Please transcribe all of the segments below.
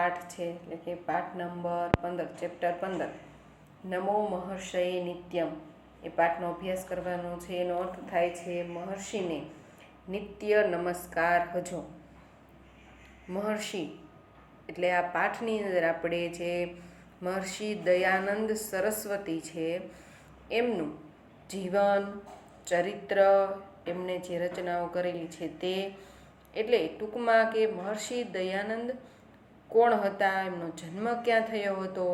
પાઠ છે, એટલે કે પાઠ નંબર 15, ચેપ્ટર 15, નમો મહર્ષયે નિત્યમ. એ પાઠનો અભ્યાસ કરવાનો છે. એનો અર્થ થાય છે મહર્ષિને નિત્ય નમસ્કાર હજો. મહર્ષિ એટલે આ પાઠની અંદર આપણે જે મહર્ષિ દયાનંદ સરસ્વતી છે એમનું જીવન, ચરિત્ર, એમને જે રચનાઓ કરેલી છે તે, એટલે ટૂંકમાં કે મહર્ષિ દયાનંદ કોણ હતા, એમનો જન્મ ક્યાં થયો હતો,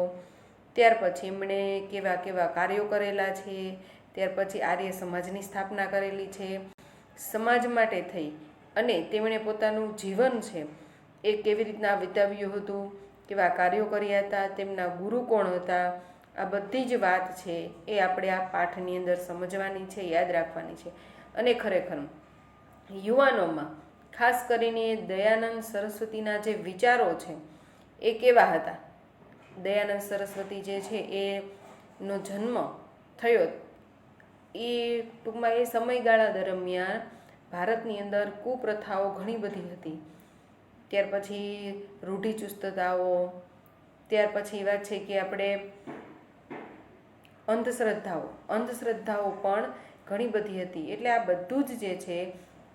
ત્યાર પછી એમણે કેવા કેવા કાર્યો કરેલા છે, ત્યાર પછી આર્ય સમાજની સ્થાપના કરેલી છે, સમાજ માટે થઈ અને તેમણે પોતાનું જીવન છે એ કેવી રીતના વિતાવ્યું હતું, કેવા કાર્યો કર્યા હતા, તેમના ગુરુ કોણ હતા, આ બધી જ વાત છે એ આપણે આ પાઠની અંદર સમજવાની છે, યાદ રાખવાની છે. અને ખરેખર યુવાનોમાં ખાસ કરીને દયાનંદ સરસ્વતીના જે વિચારો છે એ કેવા હતા. દયાનંદ સરસ્વતી જે છે એનો જન્મ થયો એ ટૂંકમાં એ સમયગાળા દરમિયાન ભારતની અંદર કુપ્રથાઓ ઘણી બધી હતી. ત્યાર પછી રૂઢિચુસ્તતાઓ, ત્યાર પછી વાત છે કે આપણે અંધશ્રદ્ધાઓ પણ ઘણી બધી હતી. એટલે આ બધું જ જે છે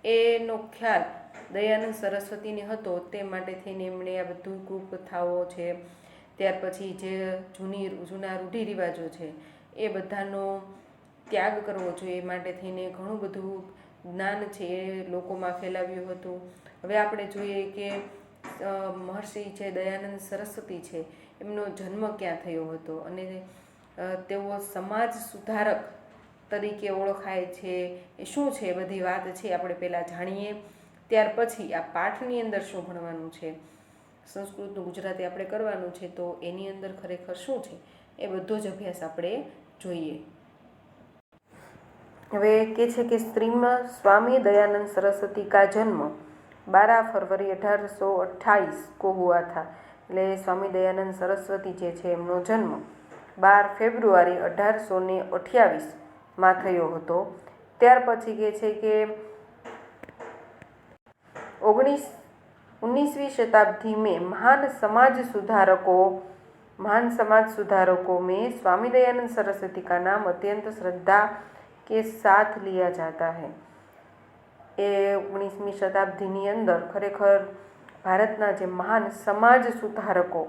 એનો ખ્યાલ દયાનંદ સરસ્વતીને હતો. તે માટે થઈને એમણે આ બધું કુપ્રથાઓ છે, ત્યાર પછી જે જૂના રૂઢિરિવાજો છે એ બધાનો ત્યાગ કરવો જોઈએ. એ માટે થઈને ઘણું બધું જ્ઞાન છે એ લોકોમાં ફેલાવ્યું હતું. હવે આપણે જોઈએ કે મહર્ષિ છે દયાનંદ સરસ્વતી છે એમનો જન્મ ક્યાં થયો હતો અને તેઓ સમાજ સુધારક તરીકે ઓળખાય છે. એ શું છે એ બધી વાત છે આપણે પહેલાં જાણીએ, ત્યાર પછી આ પાઠની અંદર શું ભણવાનું છે, સંસ્કૃતનું ગુજરાતી આપણે કરવાનું છે, તો એની અંદર ખરેખર શું છે એ બધો જ અભ્યાસ આપણે જોઈએ. હવે કે છે કે શ્રીમદ स्वामी दयानंद सरस्वती का जन्म 12 फरवरी 1828 को हुआ था. એટલે સ્વામી દયાનંદ સરસ્વતી જે છે એમનો જન્મ 12 ફેબ્રુઆરી 1828 થયો હતો. ત્યાર પછી કે છે કે 19वीं शताब्दी में महान समाज सुधारकों में स्वामी दयानंद सरस्वती का नाम अत्यंत श्रद्धा के साथ लिया जाता है. એ 19મી શતાબ્દીની અંદર ખરેખર ભારતના જે મહાન સમાજ સુધારકો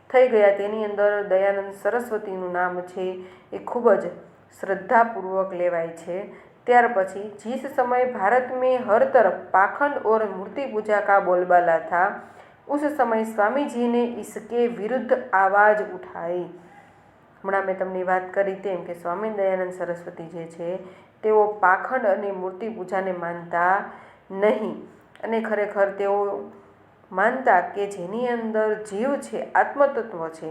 થઈ ગયા તેની અંદર દયાનંદ સરસ્વતીનું નામ છે એ ખૂબ જ શ્રદ્ધાપૂર્વક લેવાય છે. ત્યાર પછી जिस समय भारत में हर तरफ पाखंड और मूर्ति पूजा का बोलबाला था उस समय स्वामी जी ने इसके विरुद्ध आवाज उठाई. હમણાં મેં તમને વાત કરી તેમ કે સ્વામી દયાનંદ સરસ્વતી જે છે તેઓ પાખંડ અને મૂર્તિ પૂજાને માનતા નહીં અને ખરેખર તેઓ માનતા કે જેની અંદર જીવ છે, આત્મતત્વ છે,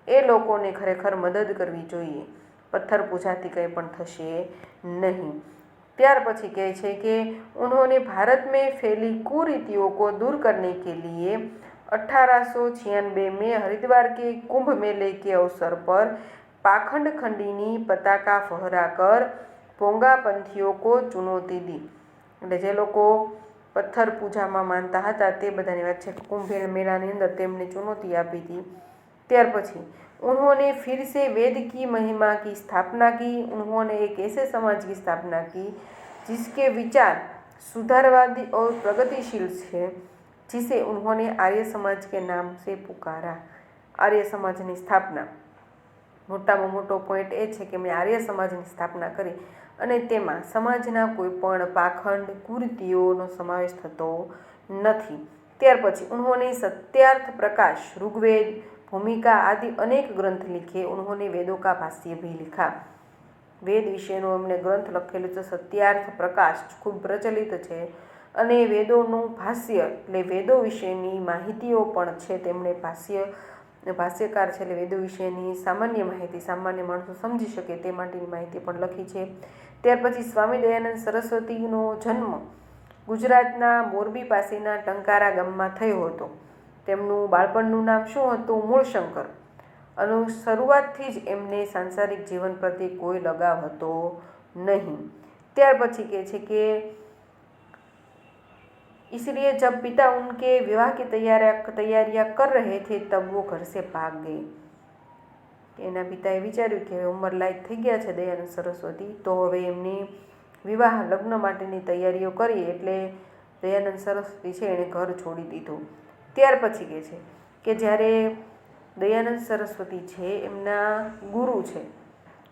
એ લોકોને ખરેખર મદદ કરવી જોઈએ. પથ્થર પૂજાથી કંઈ પણ થશે નહીં. ત્યાર પછી કહે છે કે उन्होंने भारत में फैली कुरीतियों को दूर करने के लिए 1896 में हरिद्वार के कुंभ मेले के अवसर पर पाखंड खंडीनी पताका फहराकर पोंगापंथियों को चुनौती दी. એટલે જે લોકો પથ્થર પૂજામાં માનતા હતા તે બધાની વાત છે. કુંભ મેળાની અંદર તેમને ચુનૌતી આપી હતી. ત્યાર પછી उन्होंने फिर से वेद की महिमा की स्थापना की. उन्होंने एक ऐसे समाज की स्थापना की जिसके विचार सुधारवादी और प्रगतिशील છે, जिसे उन्होंने आर्य समाज के नाम से पुकारा. आर्य समाजની સ્થાપના, મોટામાં મોટો પોઈન્ટ એ છે કે મેં આર્ય સમાજની સ્થાપના કરી અને તેમાં સમાજના કોઈ પણ પાખંડ કુરીતિઓનો સમાવેશ થતો નથી. ત્યાર પછી उन्होंने सत्यार्थ प्रकाश, ऋग्वेद, भूमिका आदि अनेक ग्रंथ लिखे. उन्होंने वेदों का भाष्य भी लिखा. વેદ વિશેનો એમણે ગ્રંથ લખેલું છે સત્યાર્થ પ્રકાશ, ખૂબ પ્રચલિત છે. અને વેદોનું ભાષ્ય એટલે વેદો વિશેની માહિતીઓ પણ છે. તેમણે ભાષ્યકાર છે એટલે વેદો વિશેની સામાન્ય માહિતી, સામાન્ય માણસો સમજી શકે તે માટેની માહિતી પણ લખી છે. ત્યાર પછી સ્વામી દયાનંદ સરસ્વતીનો જન્મ ગુજરાતના મોરબી પાસેના ટંકારા ગામમાં થયો હતો. તેમનું બાળપણનું નામ શું હતું? મૂળશંકર. અને શરૂઆતથી જ એમને સાંસારિક જીવન પ્રત્યે કોઈ લગાવ હતો નહીં. ત્યાર પછી કહે છે કે इसलिए जब पिता उनके विवाह की तैयारियां कर रहे थे तब वो घर से भाग गए। એના પિતાએ વિચાર્યું કે ઉંમર લાયક થઈ ગયા છે દયાનંદ સરસ્વતી, તો હવે એમની વિવાહ લગ્ન માટેની તૈયારીઓ કરી, એટલે દયાનંદ સરસ્વતી છે એણે ઘર છોડી દીધું. ત્યાર પછી કહે છે કે જ્યારે દયાનંદ સરસ્વતી છે એમના ગુરુ છે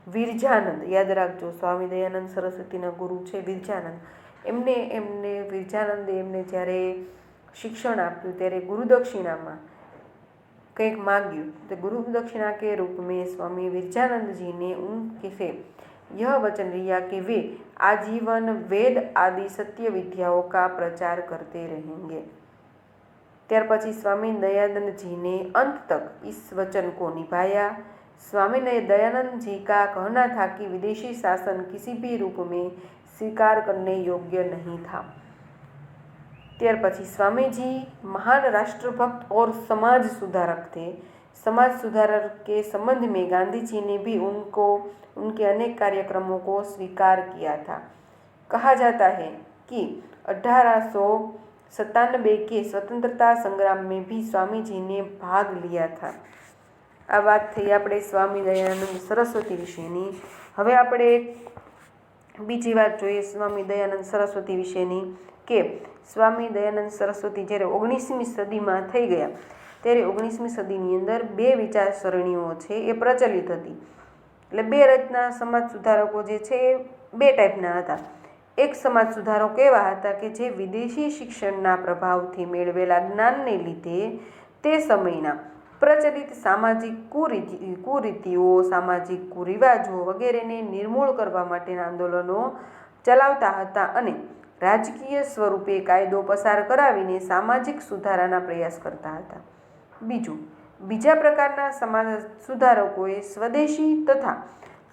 વિરજાનંદ, યાદ રાખજો સ્વામી દયાનંદ સરસ્વતીના ગુરુ છે વિરજાનંદ, એમને વિરજાનંદે એમને જ્યારે શિક્ષણ આપ્યું ત્યારે ગુરુદક્ષિણામાં કંઈક मांग्યું. तो गुरु दक्षिणा के रूप में स्वामी विरजानंद जी ने उनसे यह वचन लिया कि वे आजीवन वेद आदि सत्य विद्याओं का प्रचार करते रहेंगे. ત્યાર પછી स्वामी दयानंद जी ने अंत तक इस वचन को निभाया. स्वामी दयानंद जी का कहना था कि विदेशी शासन किसी भी रूप में स्वीकार करने योग्य नहीं था. ત્યાર પછી स्वामी जी महान राष्ट्रभक्त और समाज सुधारक थे. समाज सुधारक के संबंध में गांधी जी ने भी उनके अनेक कार्यक्रमों को स्वीकार किया था. कहा जाता है कि 1897 के स्वतंत्रता संग्राम में भी स्वामी जी ने भाग लिया था. આ વાત થઈ આપણે સ્વામી દયાનંદ સરસ્વતી વિશેની. હવે આપણે બીજી વાત જોઈએ સ્વામી દયાનંદ સરસ્વતી વિશેની કે સ્વામી દયાનંદ સરસ્વતી જ્યારે 19મી સદીમાં થઈ ગયા ત્યારે 19મી સદીની અંદર બે વિચારસરણીઓ છે એ પ્રચલિત હતી. એટલે બે રચના સમાજ સુધારકો જે છે એ બે ટાઈપના હતા. એક સમાજ સુધારકો એવા હતા કે જે વિદેશી શિક્ષણના પ્રભાવથી મેળવેલા જ્ઞાનને લીધે તે સમયના પ્રચલિત સામાજિક કુરીતિઓ, સામાજિક કુરિવાજો વગેરેને નિર્મૂળ કરવા માટેના આંદોલનો ચલાવતા હતા અને રાજકીય સ્વરૂપે કાયદો પસાર કરાવીને સામાજિક સુધારાના પ્રયાસ કરતા હતા. બીજા પ્રકારના સમાજ સુધારકોએ સ્વદેશી તથા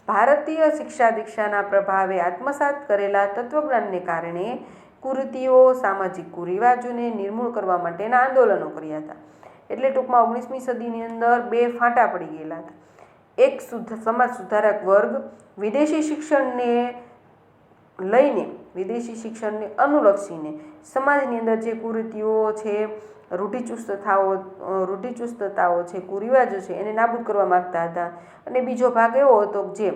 ભારતીય શિક્ષા દીક્ષાના પ્રભાવે આત્મસાત કરેલા તત્વજ્ઞાનને કારણે કુરીતિઓ, સામાજિક કુરિવાજોને નિર્મૂળ કરવા માટેના આંદોલનો કર્યા હતા. એટલે ટૂંકમાં 19મી સદીની અંદર બે ફાંટા પડી ગયેલા હતા. એક સમાજ સુધારક વર્ગ વિદેશી શિક્ષણને લઈને, વિદેશી શિક્ષણને અનુલક્ષીને સમાજની અંદર જે કુરીતિઓ છે, રૂઢિચુસ્તતાઓ છે, કુરિવાજો છે એને નાબૂદ કરવા માગતા હતા. અને બીજો ભાગ એવો હતો જે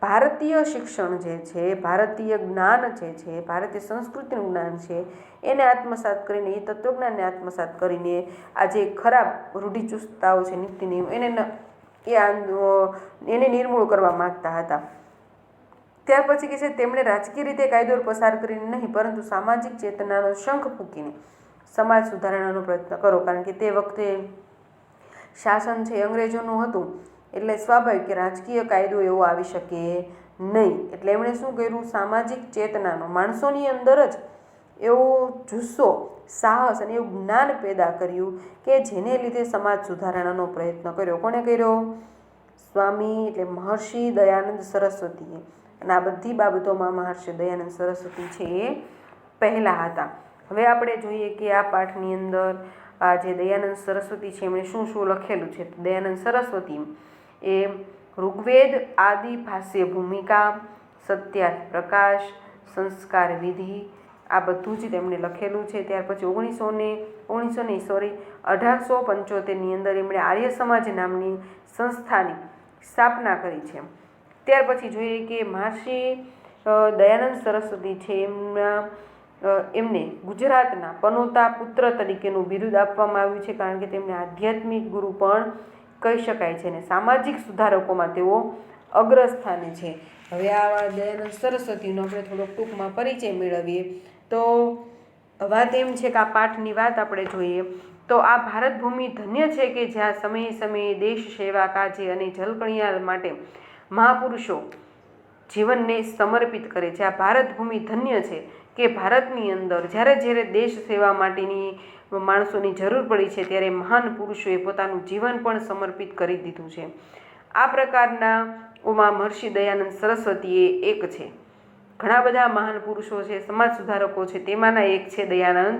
ભારતીય શિક્ષણ જે છે, ભારતીય જ્ઞાન જે છે, ભારતીય સંસ્કૃતિનું જ્ઞાન છે એને આત્મસાત કરીને, એ તત્વજ્ઞાનને આત્મસાત કરીને આ જે ખરાબ રૂઢિચુસ્તતાઓ છે, નીતિ નિયમ એને નિર્મૂળ કરવા માગતા હતા. ત્યાર પછી કહે છે તેમણે રાજકીય રીતે કાયદો પસાર કરીને નહીં પરંતુ સામાજિક ચેતનાનો શંખ ફૂંકીને સમાજ સુધારણાનો પ્રયત્ન કરો. કારણ કે તે વખતે શાસન છે અંગ્રેજોનું હતું, એટલે સ્વાભાવિક કે રાજકીય કાયદો એવો આવી શકે નહીં. એટલે એમણે શું કર્યું, સામાજિક ચેતનાનો માણસોની અંદર જ એવો જુસ્સો, સાહસ અને એવું જ્ઞાન પેદા કર્યું કે જેને લીધે સમાજ સુધારણાનો પ્રયત્ન કર્યો. કોણે કર્યો? સ્વામી એટલે મહર્ષિ દયાનંદ સરસ્વતીએ. અને આ બધી બાબતોમાં મહર્ષિ દયાનંદ સરસ્વતી છે એ પહેલા હતા. હવે આપણે જોઈએ કે આ પાઠની અંદર આ જે દયાનંદ સરસ્વતી છે એમણે શું શું લખેલું છે. દયાનંદ સરસ્વતી એ ઋગ્વેદ આદિ ભાષ્ય ભૂમિકા, સત્યાર્થ પ્રકાશ, સંસ્કાર વિધિ આ બધું જ તેમણે લખેલું છે. ત્યાર પછી 1875ની અંદર એમણે આર્ય સમાજ નામની સંસ્થાની સ્થાપના કરી છે. ત્યાર પછી જોઈએ કે મહર્ષિ દયાનંદ સરસ્વતી છે એમને ગુજરાતના પનોતા પુત્ર તરીકેનું બિરુદ આપવામાં આવ્યું છે. કારણ કે તેમને આધ્યાત્મિક ગુરુ પણ કહી શકાય છે અને સામાજિક સુધારકોમાં તેઓ અગ્રસ્થાને છે. હવે આ દયાનંદ સરસ્વતીનો આપણે થોડોક ટૂંકમાં પરિચય મેળવીએ તો વાત એમ છે કે આ પાઠની વાત આપણે જોઈએ તો આ ભારત ભૂમિ ધન્ય છે કે જ્યાં સમયે સમયે દેશ સેવા કાજે અને જલકણિયા માટે મહાપુરુષો જીવનને સમર્પિત કરે છે. આ ભારત ભૂમિ ધન્ય છે કે ભારતની અંદર જ્યારે દેશ સેવા માટેની માણસોની જરૂર પડી છે ત્યારે મહાન પુરુષોએ પોતાનું જીવન પણ સમર્પિત કરી દીધું છે. આ પ્રકારના મહર્ષિ દયાનંદ સરસ્વતી એ એક છે. ઘણા બધા મહાન પુરુષો છે, સમાજ સુધારકો છે, તેમાંના એક છે દયાનંદ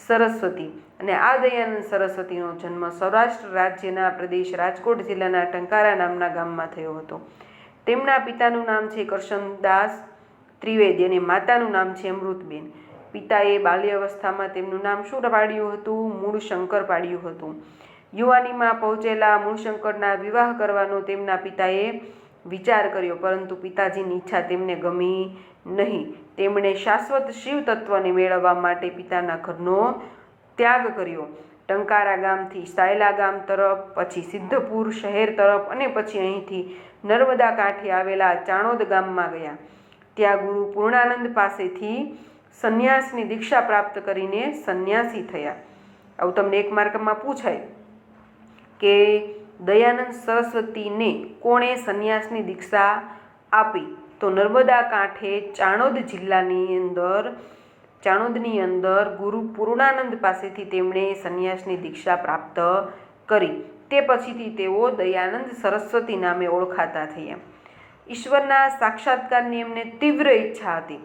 સરસ્વતી. અને આ દયાનંદ સરસ્વતીનો જન્મ સૌરાષ્ટ્ર રાજ્યના પ્રદેશ રાજકોટ જિલ્લાના ટંકારા નામના ગામમાં થયો હતો. તેમના પિતાનું નામ છે કરશનદાસ ત્રિવેદી અને માતાનું નામ છે અમૃતબેન. પિતાએ બાલ્યાવસ્થામાં તેમનું નામ શું પાડ્યું હતું? મૂળશંકર પાડ્યું હતું. યુવાનીમાં પહોંચેલા મૂળશંકરના વિવાહ કરવાનો તેમના પિતાએ વિચાર કર્યો, પરંતુ પિતાજીની ઈચ્છા તેમને ગમી નહીં. તેમણે શાશ્વત શિવ તત્વને મેળવવા માટે પિતાના ઘરનો ત્યાગ કર્યો. ટંકારા ગામથી સાયલા ગામ તરફ, પછી સિદ્ધપુર શહેર તરફ અને પછી અહીંથી નર્મદા કાંઠે આવેલા ચાણોદ ગામમાં ગયા. ત્યાં ગુરુ પૂર્ણાનંદ પાસેથી સંન્યાસની દીક્ષા પ્રાપ્ત કરીને સંન્યાસી થયા. આવું તમને એક માર્કમાં પૂછાય કે દયાનંદ સરસ્વતીને કોણે સંન્યાસની દીક્ષા આપી? તો નર્મદા કાંઠે ચાણોદની અંદર ગુરુ પૂર્ણાનંદ પાસેથી તેમણે સંન્યાસની દીક્ષા પ્રાપ્ત કરી. તે પછીથી તેઓ દયાનંદ સરસ્વતી નામે ઓળખાતા થયા. ઈશ્વરના સાક્ષાત્કારની એમને તીવ્ર ઈચ્છા હતી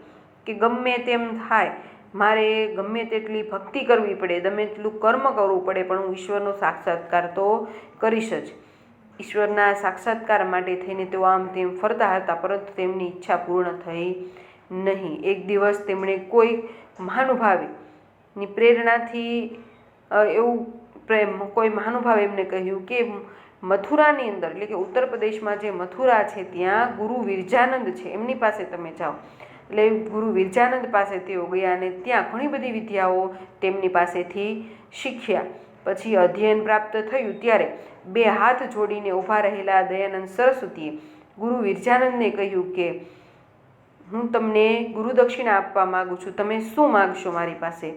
કે ગમે તેમ થાય, મારે ગમે તેટલી ભક્તિ કરવી પડે, ગમે તેટલું કર્મ કરવું પડે, પણ હું ઈશ્વરનો સાક્ષાત્કાર તો કરીશ જ. ઈશ્વરના સાક્ષાત્કાર માટે થઈને તેઓ આમ તેમ ફરતા હતા, પરંતુ તેમની ઈચ્છા પૂર્ણ થઈ નહીં. એક દિવસ તેમણે કોઈ મહાનુભાવીની પ્રેરણાથી કોઈ મહાનુભાવે એમને કહ્યું કે મથુરાની અંદર, એટલે કે ઉત્તર પ્રદેશમાં જે મથુરા છે ત્યાં ગુરુ વિરજાનંદ છે, એમની પાસે તમે જાઓ. એટલે ગુરુ વિરજાનંદ પાસે તેઓ ગયા અને ત્યાં ઘણી બધી વિદ્યાઓ તેમની પાસેથી શીખ્યા. પછી અધ્યયન પ્રાપ્ત થયું ત્યારે બે હાથ જોડીને ઊભા રહેલા દયાનંદ સરસ્વતીએ ગુરુ વિરજાનંદને કહ્યું કે હું તમને ગુરુદક્ષિણા આપવા માગું છું, તમે શું માગશો મારી પાસે?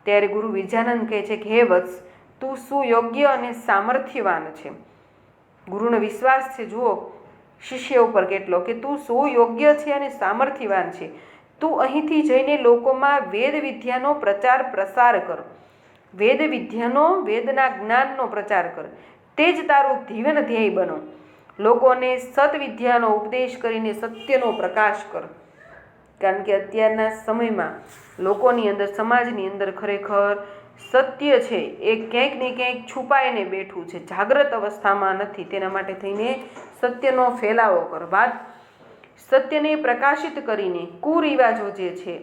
ત્યારે ગુરુ વિરજાનંદ કહે છે કે હે વત્સ, તું સુયોગ્ય અને સામર્થ્યવાન છે. ગુરુનો વિશ્વાસ છે જુઓ શિષ્ય ઉપર કેટલો, કે તું સુયોગ્ય છે અને સામર્થ્યવાન છે. તું અહીંથી જઈને લોકોમાં વેદ વિદ્યાનો પ્રચાર પ્રસાર કર, વેદના જ્ઞાનનો પ્રચાર કર, તે જ તારું જીવન ધ્યેય બનો. લોકોને સત્વિદ્યાનો ઉપદેશ કરીને સત્યનો પ્રકાશ કર. કારણ કે અત્યારના સમયમાં લોકોની અંદર, સમાજની અંદર ખરેખર સત્ય છે એ ક્યાંક ને ક્યાંક છુપાઈને બેઠું છે, જાગ્રત અવસ્થામાં નથી. તેના માટે થઈને સત્યનો ફેલાવો કર, સત્યને પ્રકાશિત કરીને કુરિવાજો જે છે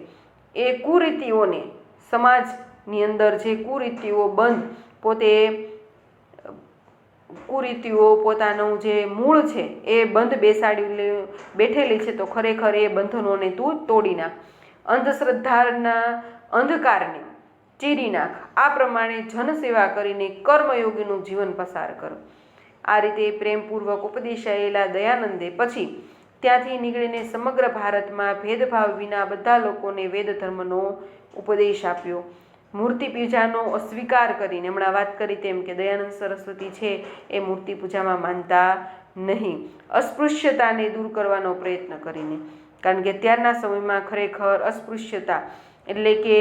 એ કુરીતિઓને, સમાજની અંદર જે કુરીતિઓ પોતાનું જે મૂળ છે એ બંધ બેઠેલી છે, તો ખરેખર એ બંધનોને તું તોડી નાખ, અંધશ્રદ્ધાના અંધકારને ચીરી નાખ. આ પ્રમાણે જનસેવા કરીને કર્મયોગીનું જીવન પસાર કર. આ રીતે પ્રેમપૂર્વક ઉપદેશાયેલા દયાનંદે પછી ત્યાંથી નીકળીને સમગ્ર ભારતમાં ભેદભાવ વિના બધા લોકોને વેદ ધર્મનો ઉપદેશ આપ્યો. મૂર્તિ પૂજાનો અસ્વીકાર કરીને, હમણાં વાત કરી તેમ કે દયાનંદ સરસ્વતી છે એ મૂર્તિ પૂજામાં માનતા નહીં. અસ્પૃશ્યતાને દૂર કરવાનો પ્રયત્ન કરીને, કારણ કે ત્યારના સમયમાં ખરેખર અસ્પૃશ્યતા એટલે કે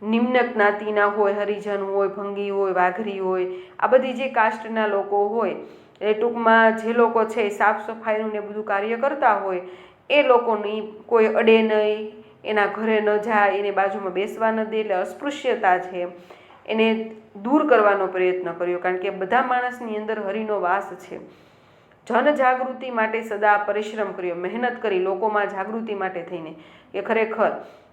નિમ્ન જ્ઞાતિના હોય, હરિજન હોય, ભંગી હોય, વાઘરી હોય, આ બધી જે કાસ્ટના લોકો હોય, એ ટૂંકમાં જે લોકો છે સાફ સફાઈનું ને બધું કાર્ય કરતા હોય, એ લોકોની કોઈ અડે નહીં, એના ઘરે ન જાય, એને બાજુમાં બેસવા ન દે. એટલે અસ્પૃશ્યતા છે એને દૂર કરવાનો પ્રયત્ન કર્યો, કારણ કે બધા માણસની અંદર હરિનો વાસ છે. જનજાગૃતિ માટે સદા પરિશ્રમ કર્યો, મહેનત કરી લોકોમાં જાગૃતિ માટે થઈને કે ખરેખર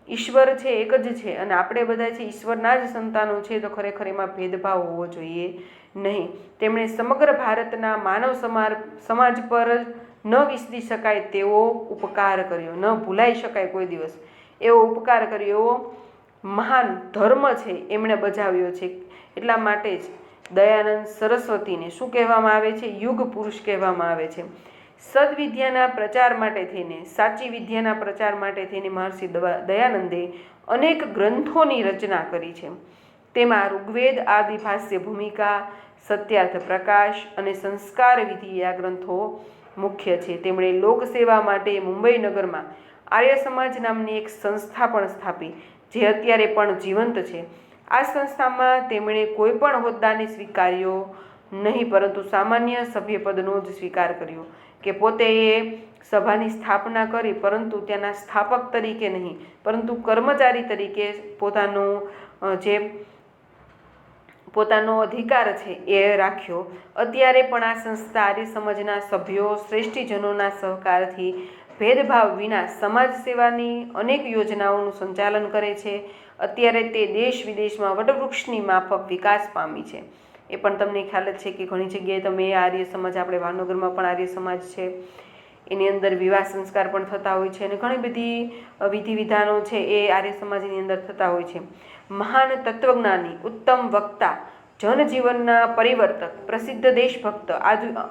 ઈશ્વર છે એક જ છે અને આપણે બધા છે ઈશ્વરના જ સંતાનો છે, તો ખરેખર એમાં ભેદભાવ હોવો જોઈએ નહીં. તેમણે સમગ્ર ભારતના માનવ સમાજ પર ન વિસરી શકાય તેવો ઉપકાર કર્યો, ન ભૂલાઈ શકાય કોઈ દિવસ એવો ઉપકાર કર્યો, એવો મહાન ધર્મ છે એમણે બજાવ્યો છે. એટલા માટે જ દયાનંદ સરસ્વતીને શું કહેવામાં આવે છે? યુગ પુરુષ કહેવામાં આવે છે. સદવિદ્યાના પ્રચાર માટે થઈને, સાચી વિદ્યાના પ્રચાર માટે થઈને મહર્ષિ દયાનંદે અનેક ગ્રંથોની રચના કરી છે. તેમાં ઋગ્વેદ આદિ ભાષ્ય ભૂમિકા, સત્યાર્થ પ્રકાશ અને સંસ્કાર વિધિ આ ગ્રંથો મુખ્ય છે. તેમણે લોકસેવા માટે મુંબઈ નગરમાં આર્ય સમાજ નામની એક સંસ્થા પણ સ્થાપી, જે અત્યારે પણ જીવંત છે. આ સંસ્થામાં તેમણે કોઈ પણ હોદ્દાને સ્વીકાર્યો નહીં, પરંતુ સામાન્ય સભ્યપદનો જ સ્વીકાર કર્યો, કે પોતે એ સભાની સ્થાપના કરી, પરંતુ ત્યાંના સ્થાપક તરીકે નહીં, પરંતુ કર્મચારી તરીકે પોતાનો અધિકાર છે એ રાખ્યો. અત્યારે પણ આ સંસ્થા આર્ય સમાજના સભ્યો શ્રેષ્ઠીજનોના સહકારથી ભેદભાવ વિના સમાજ સેવાની અનેક યોજનાઓનું સંચાલન કરે છે. અત્યારે તે દેશ વિદેશમાં વટવૃક્ષની માફક વિકાસ પામી છે. એ પણ તમને ખ્યાલ જ છે કે ઘણી જગ્યાએ તમે આર્ય સમાજ, આપણે ભાવનગરમાં પણ આર્ય સમાજ છે, એની અંદર વિવાહ સંસ્કાર પણ થતા હોય છે અને ઘણી બધી વિધિ વિધાનો છે એ આર્ય સમાજની અંદર થતા હોય છે. મહાન તત્વજ્ઞાની, ઉત્તમ વક્તા, જનજીવનના પરિવર્તક, પ્રસિદ્ધ દેશભક્ત,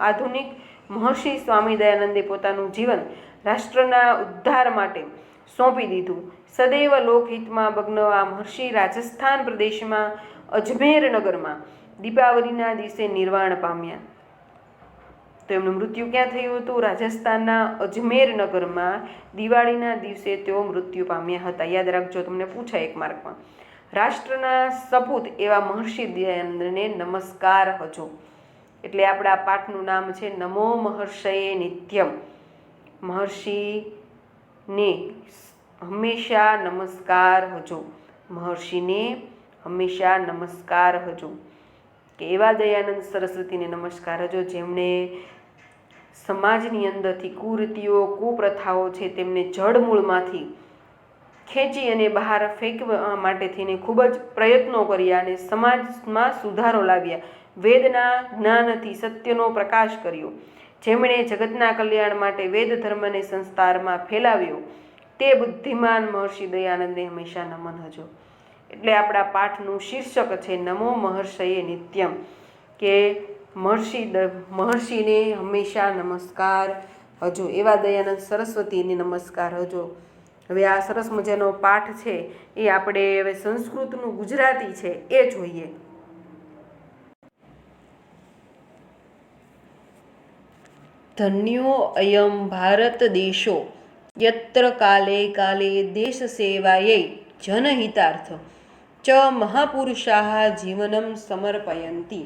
આધુનિક મહર્ષિ સ્વામી દયાનંદે પોતાનું જીવન રાષ્ટ્રના ઉદ્ધાર માટે સોંપી દીધું. સદૈવ લોકહિતમાં મગ્ન આ મહર્ષિ રાજસ્થાન પ્રદેશમાં અજમેર નગરમાં દીપાવલીના દિવસે નિર્વાણ પામ્યા. તો એમનું મૃત્યુ ક્યાં થયું હતું? રાજસ્થાનના અજમેર નગરમાં દિવાળીના દિવસે તેઓ મૃત્યુ પામ્યા હતા. યાદ રાખજો, તમને પૂછાય એક માર્કમાં. રાષ્ટ્રના સપૂત એવા મહર્ષિ દયાનંદને નમસ્કાર હજો. એટલે આપણા પાઠનું નામ છે નમો મહર્ષયે નિત્યમ. મહર્ષિને હંમેશા નમસ્કાર હજો. મહર્ષિને હંમેશા નમસ્કાર હજો. કે એવા દયાનંદ સરસ્વતીને નમસ્કાર હજો જેમણે સમાજની અંદરથી કુરીતિઓ, કુપ્રથાઓ છે તેમને જડમૂળમાંથી ખેંચી અને બહાર ફેંકવા માટે થઈને ખૂબ જ પ્રયત્નો કર્યા અને સમાજમાં સુધારો લાવ્યા. વેદના જ્ઞાનથી સત્યનો પ્રકાશ કર્યો. જેમણે જગતના કલ્યાણ માટે વેદ ધર્મને સંસારમાં ફેલાવ્યો તે બુદ્ધિમાન મહર્ષિ દયાનંદને હંમેશા નમન હજો. એટલે આપણા પાઠનું શીર્ષક છે નમો મહર્ષયે નિત્યમ, કે મહર્ષિને હંમેશા નમસ્કાર હજો. એવા દયાનંદ સરસ્વતીને નમસ્કાર હજો. હવે આ સરસ મજાનો પાઠ છે એ આપણે હવે સંસ્કૃતનું ગુજરાતી છે એ જોઈએ. ધન્યો અયમ ભારત દેશો યત્ર કાલે કાલે દેશ સેવાયૈ જનહિતાર્થ ચ મહાપુરુષાઃ જીવનમ સમર્પયંતિ.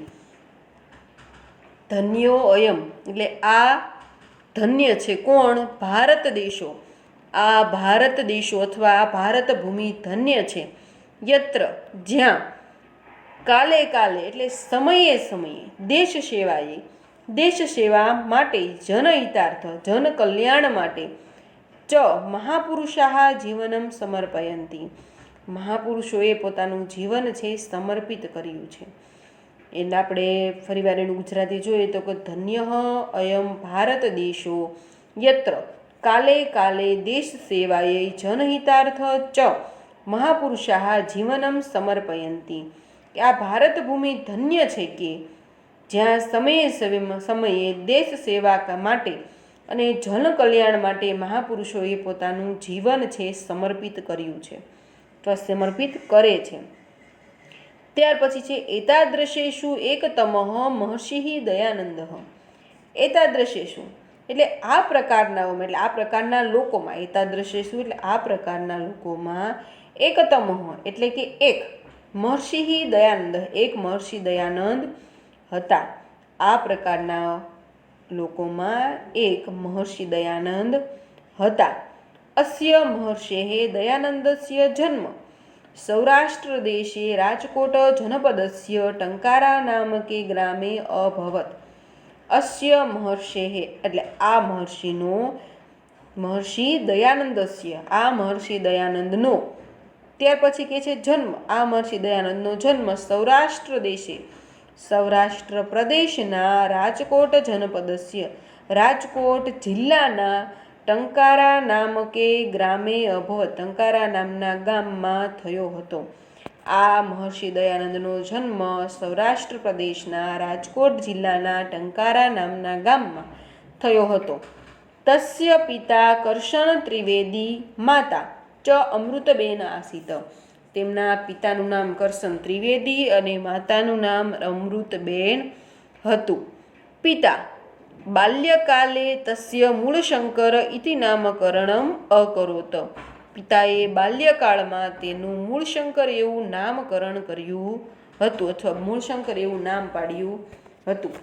ધન્યો અયમ એટલે આ ધન્ય છે. કોણ? ભારત દેશો. આ ભારત દેશો અથવા આ ભારત ભૂમિ ધન્ય છે. યત્ર જ્યાં, કાલે કાલે એટલે સમયે સમયે, દેશ સેવાએ દેશ સેવા માટે, જનહિતાર્થ જન કલ્યાણ માટે, ચ મહાપુરુષાઃ જીવનમ સમર્પયંતિ મહાપુરુષોએ પોતાનું જીવન છે સમર્પિત કર્યું છે. એટલે આપણે ફરીવાર એનું ગુજરાતી જોઈએ તો કે ધન્ય અયમ ભારત દેશો યત્ર કાલે કાલે દેશ સેવાએ જનહિતાર્થ ચ મહાપુરુષાઃ જીવનમ સમર્પયંતિ. આ ભારત ભૂમિ ધન્ય છે કે જ્યાં સમયે દેશ સેવા માટે અને જન કલ્યાણ માટે મહાપુરુષોએ પોતાનું જીવન છે સમર્પિત કર્યું છે, તો સમર્પિત કરે છે. ત્યાર પછી છે એતાદ્રશેષુ એકતમઃ મહર્ષિ દયાનંદ. એતાદ્રશેષુ એટલે આ પ્રકારનાઓમાં, એટલે આ પ્રકારના લોકોમાં, એતાદ્રશેષુ એટલે આ પ્રકારના લોકોમાં, એકતમઃ એટલે કે એક, મહર્ષિ દયાનંદ એક મહર્ષિ દયાનંદ હતા. આ પ્રકારના લોકોમાં એક મહર્ષિ દયાનંદ હતા. અસ્ય મહર્ષેઃ દયાનંદસ્ય જન્મ સૌરાષ્ટ્ર દેશે રાજકોટ જનપદસ્ય ટંકારા નામકે ગ્રામે અભવત. અસ્ય મહર્ષેઃ એટલે આ મહર્ષિનો, મહર્ષિ દયાનંદસ્ય આ મહર્ષિ દયાનંદનો, ત્યાર પછી કે છે જન્મ, આ મહર્ષિ દયાનંદનો જન્મ સૌરાષ્ટ્ર દેશે સૌરાષ્ટ્ર પ્રદેશના રાજકોટ જનપદસ્ય રાજકોટ જિલ્લાના ટંકારા નામકે ગ્રામે અભવત ટંકારા નામના ગામમાં થયો હતો. આ મહર્ષિ દયાનંદનો જન્મ સૌરાષ્ટ્ર પ્રદેશના રાજકોટ જિલ્લાના ટંકારા નામના ગામમાં થયો હતો. તસ્ય પિતા કરશન ત્રિવેદી માતા ચ અમૃતબેન આસીત. તેમના પિતાનું નામ કરશન ત્રિવેદી અને માતાનું નામ અમૃતબેન હતું. પિતા બાલ્યકાલે તસ્ય મૂળશંકર ઇતિ નામકરણમ અકરોત. પિતાએ બાલ્યકાળમાં તેનું મૂળશંકર એવું નામકરણ કર્યું હતું, અથવા મૂળશંકર એવું નામ પાડ્યું હતું.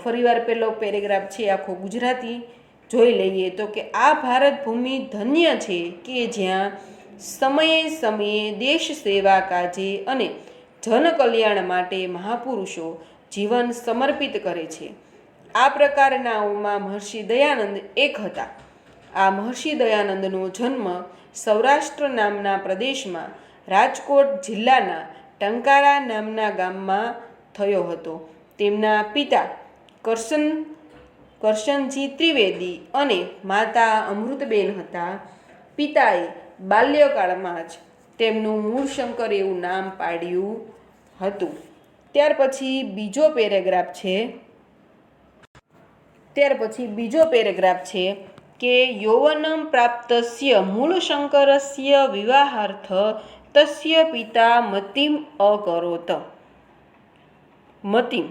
ફરીવાર પહેલો પેરેગ્રાફ છે આખો ગુજરાતી જોઈ લઈએ તો કે આ ભારત ભૂમિ ધન્ય છે કે જ્યાં સમયે સમયે દેશ સેવા કાજે અને જન કલ્યાણ માટે મહાપુરુષો જીવન સમર્પિત કરે છે. આ પ્રકારનાઓમાં મહર્ષિ દયાનંદ એક હતા. આ મહર્ષિ દયાનંદનો જન્મ સૌરાષ્ટ્ર નામના પ્રદેશમાં રાજકોટ જિલ્લાના ટંકારા નામના ગામમાં થયો હતો. તેમના પિતા કરશનજી ત્રિવેદી અને માતા અમૃતબેન હતા. પિતાએ બાલ્યકાળમાં જ તેમનું મૂળશંકર એવું નામ પાડ્યું હતું. ત્યાર પછી બીજો પેરેગ્રાફ છે કે યૌવનમ પ્રાપ્તસ્ય મૂળશંકરસ્ય વિવાહાર્થ તસ્ય પિતા મતિમ અકરોત. મતિમ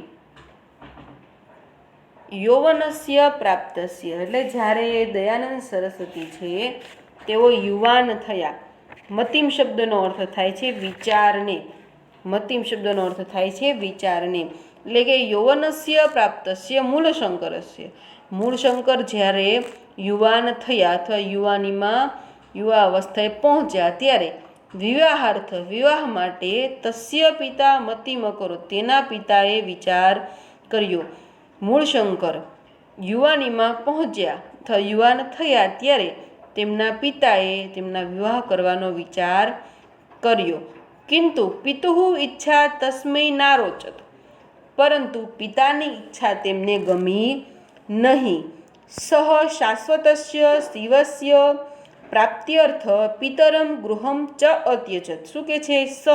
યૌવનસ્ય પ્રાપ્તસ્ય એટલે જ્યારે દયાનંદ સરસ્વતી છે તેઓ યુવાન થયા. મતિમ શબ્દનો અર્થ થાય છે વિચારને. મતિમ શબ્દનો અર્થ થાય છે વિચારને. એટલે કે યૌવનસ્ય પ્રાપ્તસ્ય મૂળશંકરસ્ય. મૂળશંકર જ્યારે યુવાન થયા અથવા યુવા અવસ્થાએ પહોંચ્યા ત્યારે વિવાહ માટે તસ્ય પિતા મતિમ કરો તેના પિતાએ વિચાર કર્યો. મૂળશંકર યુવાનીમાં પહોંચ્યા અથવા યુવાન થયા ત્યારે તેમના પિતાએ તેમના વિવાહ કરવાનો વિચાર કર્યો. કિંતુ પિતુઃ ઈચ્છા તસ્મૈ નારોચત. પરંતુ પિતાની ઈચ્છા તેમને ગમી નહીં. સહ શાશ્વતસ્ય શિવસ્ય પ્રાપ્ત્યર્થ પિતરમ ગૃહમ ચ અત્યજત. શું કે છે? સહ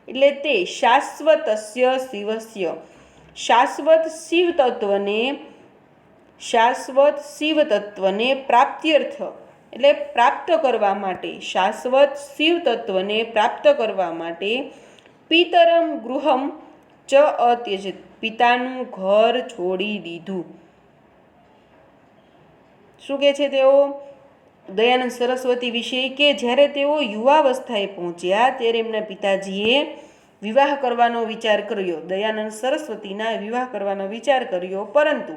એટલે તે શાશ્વતસ્ય શિવસ્ય શાશ્વત શિવ તત્વને પ્રાપ્ત્યર્થ એટલે પ્રાપ્ત કરવા માટે, શાશ્વત શિવ તત્વને પ્રાપ્ત કરવા માટે પિતરમ ગૃહમ ચ અત્યજત પિતાનું ઘર છોડી દીધું. શું કહે છે તેઓ દયાનંદ સરસ્વતી વિશે? કે જ્યારે તેઓ યુવાવસ્થાએ પહોંચ્યા ત્યારે એમના પિતાજીએ વિવાહ કરવાનો વિચાર કર્યો. દયાનંદ સરસ્વતીના વિવાહ કરવાનો વિચાર કર્યો, પરંતુ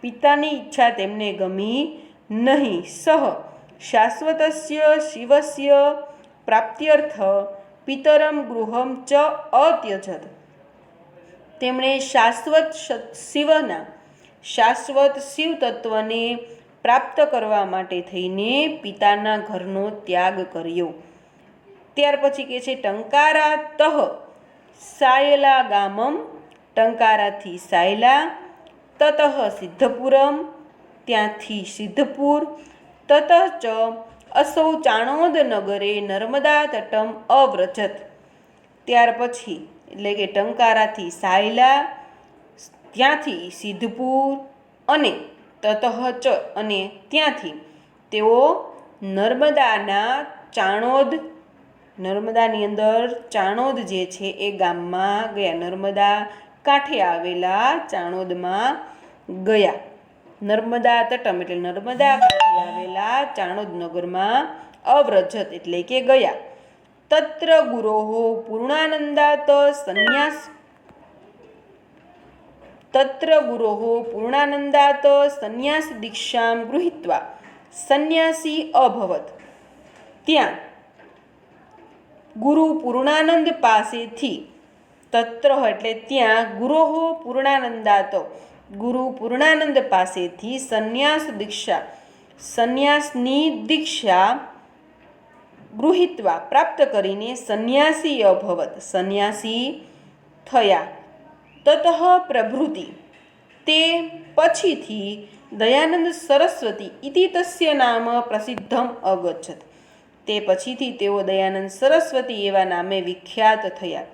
પિતાની ઈચ્છા તેમને ગમી નહીં. સહ શાશ્વતસ્ય શિવસ્ય પ્રાપ્ત્યર્થ પિતરમ ગૃહમ ચ અત્યજત. તેમણે શાશ્વત શિવ તત્વને પ્રાપ્ત કરવા માટે થઈને પિતાના ઘરનો ત્યાગ કર્યો. ત્યાર પછી કે છે ટંકારા તહ સાયલા ગામમ. ટંકારાથી સાયલા, તતઃ સિદ્ધપુરમ ત્યાંથી સિદ્ધપુર, તતઃ ચ અસૌ ચાણોદ નગરે નર્મદા તટમ અવ્રજત. ત્યાર પછી એટલે કે ટંકારાથી સાયલા, ત્યાંથી સિદ્ધપુર અને તતઃ ચ અને ત્યાંથી તેઓ નર્મદાની અંદર ચાણોદ જે છે એ ગામમાં ગયા. નર્મદા કાંઠે આવેલા ચાણોદમાં ગયા. નર્મદા તટમ એટલે નર્મદા કાંઠે આવેલા ચાણોદ નગરમાં અવ્રજત એટલે કે ગયા. તત્ર ગુરોઃ પૂર્ણાનંદાત સંન્યાસ દીક્ષામ ગૃહીત્વા સંન્યાસી અભવત. ત્યાં ગુરુ પૂર્ણાનંદ પાસેથી, તત્ર એટલે ત્યાં, ગુરુ પૂર્ણાનંદ પાસેથી સંન્યાસની દીક્ષા ગૃહીત્વા પ્રાપ્ત કરીને સંન્યાસી અભવત સંન્યાસી થયા. તતઃ પ્રભૃતિ તે પછીથી દયાનંદ સરસ્વતી ઇતિ તસ્ય નામ પ્રસિદ્ધમ અગચ્છત. તે પછીથી તેઓ દયાનંદ સરસ્વતી એવા નામે વિખ્યાત થયા.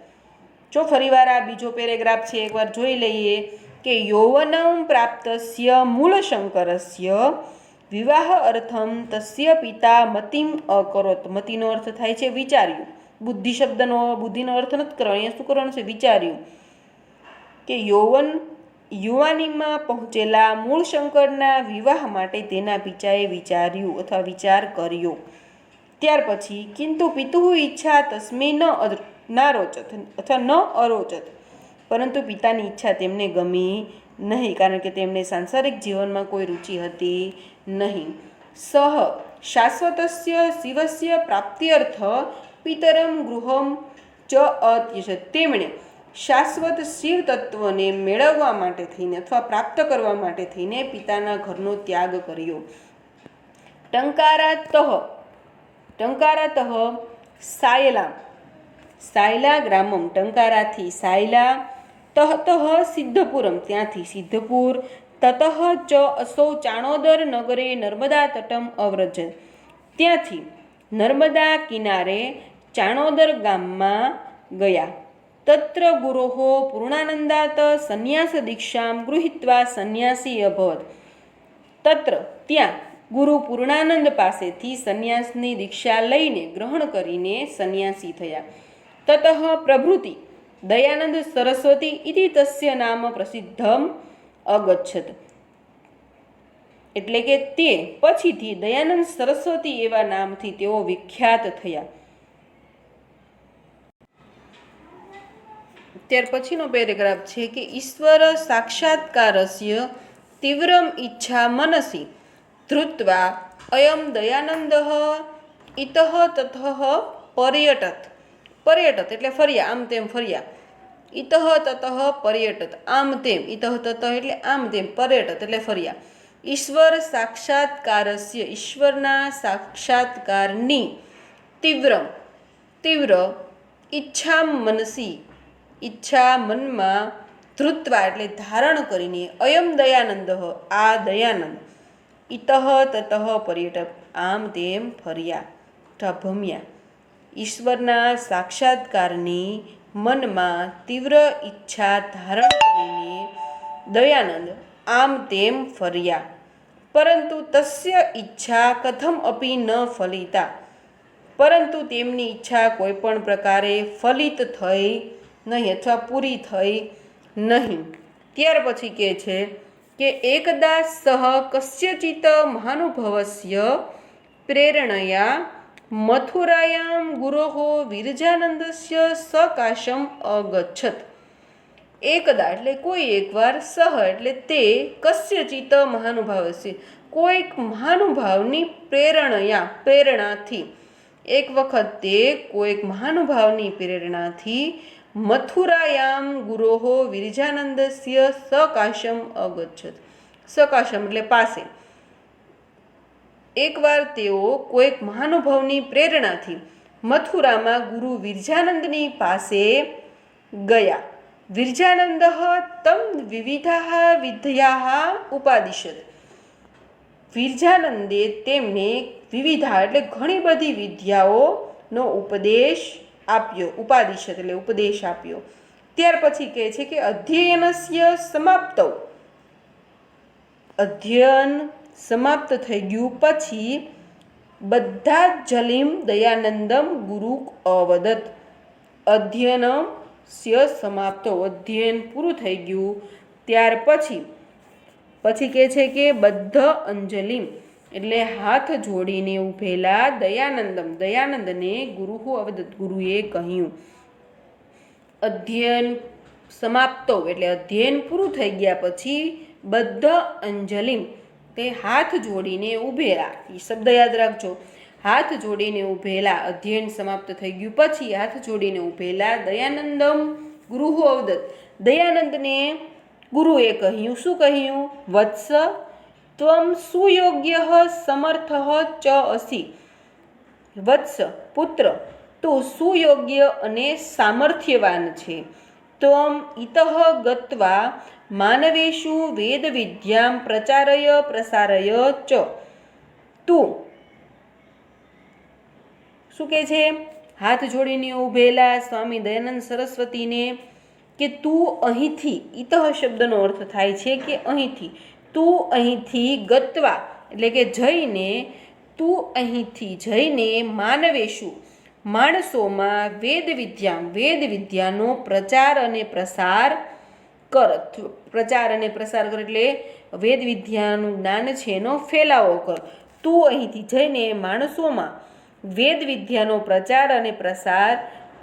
જો ફરીવાર આ બીજો પેરેગ્રાફ છે એકવાર જોઈ લઈએ કે યૌવનમ પ્રાપ્તસ્ય મૂળશંકરસ્ય વિવાહ અર્થમ તસ્ય પિતા મતિમ અકરોત. મતિનો અર્થ થાય છે વિચાર્યું. બુદ્ધિનો અર્થ નથી કરવાનો. અહીંયા શું કરવાનું છે? વિચાર્યું. કે યુવાનીમાં પહોંચેલા મૂળશંકરના વિવાહ માટે તેના પિતાએ વિચાર્યું અથવા વિચાર કર્યો. ત્યાર પછી કિંતુ પિતુઃ ઈચ્છા તસ્મૈ નારોચત અથવા ન અરોચત. પરંતુ પિતાની ઈચ્છા તેમને ગમી નહીં, કારણ કે તેમને સાંસારિક જીવનમાં કોઈ રુચિ હતી નહીં. સહ શાશ્વતસ્ય શિવસ્ય પ્રાપ્ત્યર્થ પિતરમ ગૃહમ ચ અત્યજત. તેમણે શાશ્વત શિવ તત્વને મેળવવા માટે થઈને અથવા પ્રાપ્ત કરવા માટે થઈને પિતાના ઘરનો ત્યાગ કર્યો. ટંકારાતઃ સાયલા સાયલા ગ્રામમ, ટંકારાથી સાયલા, તઃ સિદ્ધપુરમ, ત્યાંથી સિદ્ધપુર, તતઃ ચ અસૌ ચાણોદર નગરે નર્મદા તટમ અવ્રજત, ત્યાંથી નર્મદા કિનારે ચાણોદર ગામમાં ગયા. તત્ર ગુરોઃ પૂર્ણાનંદાત સંન્યાસ દીક્ષામ ગૃહીત્વા સંન્યાસી અભવત, તત્ર ત્યાં ગુરુ પૂર્ણાનંદ પાસેથી સંન્યાસની દીક્ષા લઈને ગ્રહણ કરીને સંન્યાસી થયા. તતઃ પ્રભૃતિ દયાનંદ સરસ્વતી ઇતિ તસ્ય નામ પ્રસિદ્ધમ અગચ્છત, એટલે કે તે પછીથી દયાનંદ સરસ્વતી એવા નામથી તેઓ વિખ્યાત થયા. ત્યાર પછીનો પેરેગ્રાફ છે કે ઈશ્વર સાક્ષાત્કારસ્ય તીવ્રમ ઈચ્છા મનસી ધૃત્વા અયમ દયાનંદ ઇતઃ તતઃ પર્યટત, પર્યટત એટલે ફર્યા, આમ તેમ ફર્યા. ઇતઃ તતઃ પર્યટત, આમ તેમ, ઇતઃ તતઃ એટલે આમ તેમ, પર્યટત એટલે ફર્યા. ઈશ્વર સાક્ષાત્કારસ્ય, ઈશ્વરના સાક્ષાત્કારની, તીવ્રમ તીવ્ર, ઈચ્છા મનસી ઈચ્છા મનમાં, ધૃત્વા એટલે ધારણ કરીને, અયમ દયાનંદ આ દયાનંદ, ઇતઃ તતઃ પર્યટક આમ તેમ ફર્યા અથવા ભમ્યા. ઈશ્વરના સાક્ષાત્કારની મનમાં તીવ્ર ઈચ્છા ધારણ કરીને દયાનંદ આમ તેમ ફર્યા. પરંતુ તસ્ય ઈચ્છા કથમ અપી ન ફલિતા, પરંતુ તેમની ઈચ્છા કોઈ પણ પ્રકારે ફલિત થઈ નહીં અથવા પૂરી થઈ નહીં. ત્યાર પછી કહે છે કે એકદા સહ કસ્યચિત મહાનુભવસ્ય પ્રેરણયા મથુરાયામ ગુરોઃ વિરજાનંદસ્ય સકાશમ અગચ્છત. એકદા એટલે કોઈ એકવાર, સહ એટલે તે, કસ્યચિત મહાનુભાવસ્ય કોઈક મહાનુભાવની પ્રેરણયા પ્રેરણાથી, એક વખત તે કોઈક મહાનુભાવની પ્રેરણાથી મથુરાયામ ગુરોઃ વિરજાનંદસ્ય સકાશમ અગચ્છત. સકાશમ એટલે પાસે. એકવાર તેઓ કોઈક મહાનુભાવની પ્રેરણાથી મથુરામાં ગુરુ વિરજાનંદની પાસે ગયા. વિરજાનંદ તમ વિવિધા વિદ્યા ઉપાદિશત, વિરજાનંદે તેમને વિવિધા એટલે ઘણી બધી વિદ્યાઓનો ઉપદેશ આપ્યો. ઉપાદિશત એટલે ઉપદેશ આપ્યો. ત્યાર પછી કહે છે કે અધ્યયનસ્ય સમાપ્તૌ, અધ્યયન સમાપ્ત થઈ ગયું પછી બધા જલિમ દયાનંદમ ગુરુ અવદત, અધ્યયન સ્ય સમાપ્તો અધ્યયન પૂરું થઈ ગયું ત્યાર પછી કહે છે કે બદ્ધ અંજલિમ એટલે હાથ જોડીને ઊભેલા દયાનંદમ દયાનંદને ગુરુ અવદત ગુરુએ કહ્યું. અધ્યયન સમાપ્તો એટલે અધ્યયન પૂરું થઈ ગયા પછી બદ્ધ અંજલિમ તે હાથ જોડીને ઊભેલા, એ શબ્દ યાદ રાખજો. હાથ જોડીને ઊભેલા, અધ્યયન સમાપ્ત થઈ ગયું પછી હાથ જોડીને ઊભેલા દયાનંદમ ગુરુ અવદત, દયાનંદને ગુરુએ કહ્યું. શું કહ્યું? વત્સ ત્વમ સુયોગ્ય સમર્થ ચ અસી, વત્સ પુત્ર તું સુયોગ્ય અને સામર્થ્યવાન છે. ત્વમ ઇતઃ ગત્વા માનવેષુ વેદ વિદ્યામ પ્રચારય પ્રસારય ચ, તું શું કહે છે? હાથ જોડીને ઊભેલા સ્વામી દયાનંદ સરસ્વતીને કે તું અહીંથી, ઇતઃ શબ્દનો અર્થ થાય છે કે અહીંથી, તું અહીંથી ગત્વા એટલે કે જઈને, તું અહીંથી જઈને માનવેશુ માણસોમાં વેદ વિદ્યાનો પ્રચાર અને પ્રસાર કર. પ્રચાર અને પ્રસાર કર એટલે વેદ વિદ્યાનું જ્ઞાન છે એનો ફેલાવો કર. તું અહીંથી જઈને માણસોમાં વેદ વિદ્યાનો પ્રચાર અને પ્રસાર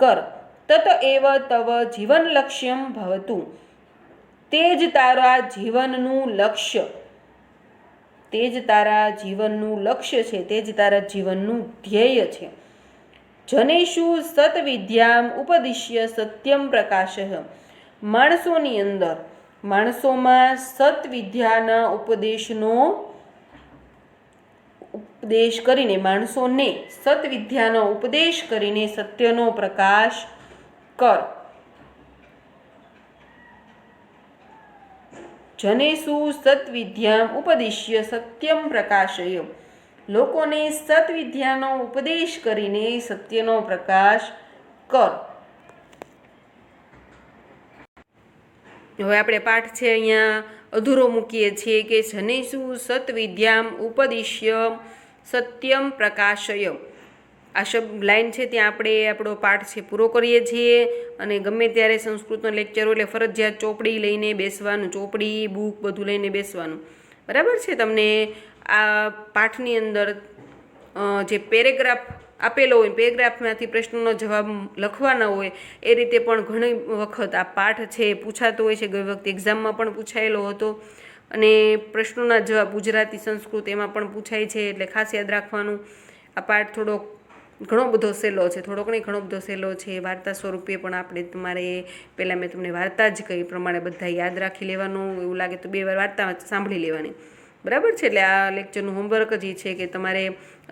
કર. તત એવ તવ જીવન લક્ષ્યમ ભવતું, તે જ તારા જીવનનું લક્ષ્ય, તે જ તારા જીવનનું લક્ષ્ય છે, તે જ તારા જીવનનું ધ્યેય છે. જનેષુ સતવિદ્યામ ઉપદિશ્ય સત્યમ પ્રકાશ, માણસોની અંદર, માણસોમાં સતવિદ્યાના ઉપદેશ કરીને માણસોને સત્વિદ્યાનો ઉપદેશ કરીને સત્યનો પ્રકાશ કર. જનેષુ સત્વિદ્યામ ઉપદિશ્ય સત્યમ પ્રકાશય. લોકોને સત્વિદ્યાનો ઉપદેશ કરીને સત્યનો પ્રકાશ કર. હવે આપણે પાઠ છે અહીંયા અધૂરો મૂકીએ છીએ કે જનેષુ સત્વિદ્યામ ઉપદિશ્ય સત્યમ પ્રકાશય. આ શબ્દ લાઈન છે ત્યાં આપણે આપણો પાઠ છે પૂરો કરીએ છીએ. અને ગમે ત્યારે સંસ્કૃતનો લેક્ચર એટલે ફરજિયાત ચોપડી લઈને બેસવાનું, ચોપડી બુક બધું લઈને બેસવાનું. બરાબર છે. તમને આ પાઠની અંદર જે પેરેગ્રાફ આપેલો હોય, પેરેગ્રાફમાંથી પ્રશ્નોનો જવાબ લખવાના હોય, એ રીતે પણ ઘણી વખત આ પાઠ છે પૂછાતો હોય છે. ગઈ વખતે એક્ઝામમાં પણ પૂછાયેલો હતો અને પ્રશ્નોના જવાબ ગુજરાતી, સંસ્કૃત એમાં પણ પૂછાય છે, એટલે ખાસ યાદ રાખવાનું. આ પાઠ ઘણો બધો સહેલો છે, થોડોક નહીં ઘણો બધો સહેલો છે. વાર્તા સ્વરૂપે પણ આપણે તમારે પહેલાં મેં તમને વાર્તા જ કહી પ્રમાણે બધા યાદ રાખી લેવાનું. એવું લાગે તો 2 વાર વાર્તા સાંભળી લેવાની. બરાબર છે. એટલે આ લેક્ચરનું હોમવર્ક જ એ છે કે તમારે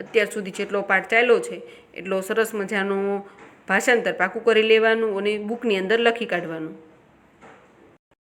અત્યાર સુધી જેટલો પાઠ ચાલ્યો છે એટલો સરસ મજાનું ભાષાંતર પાકું કરી લેવાનું અને બુકની અંદર લખી કાઢવાનું.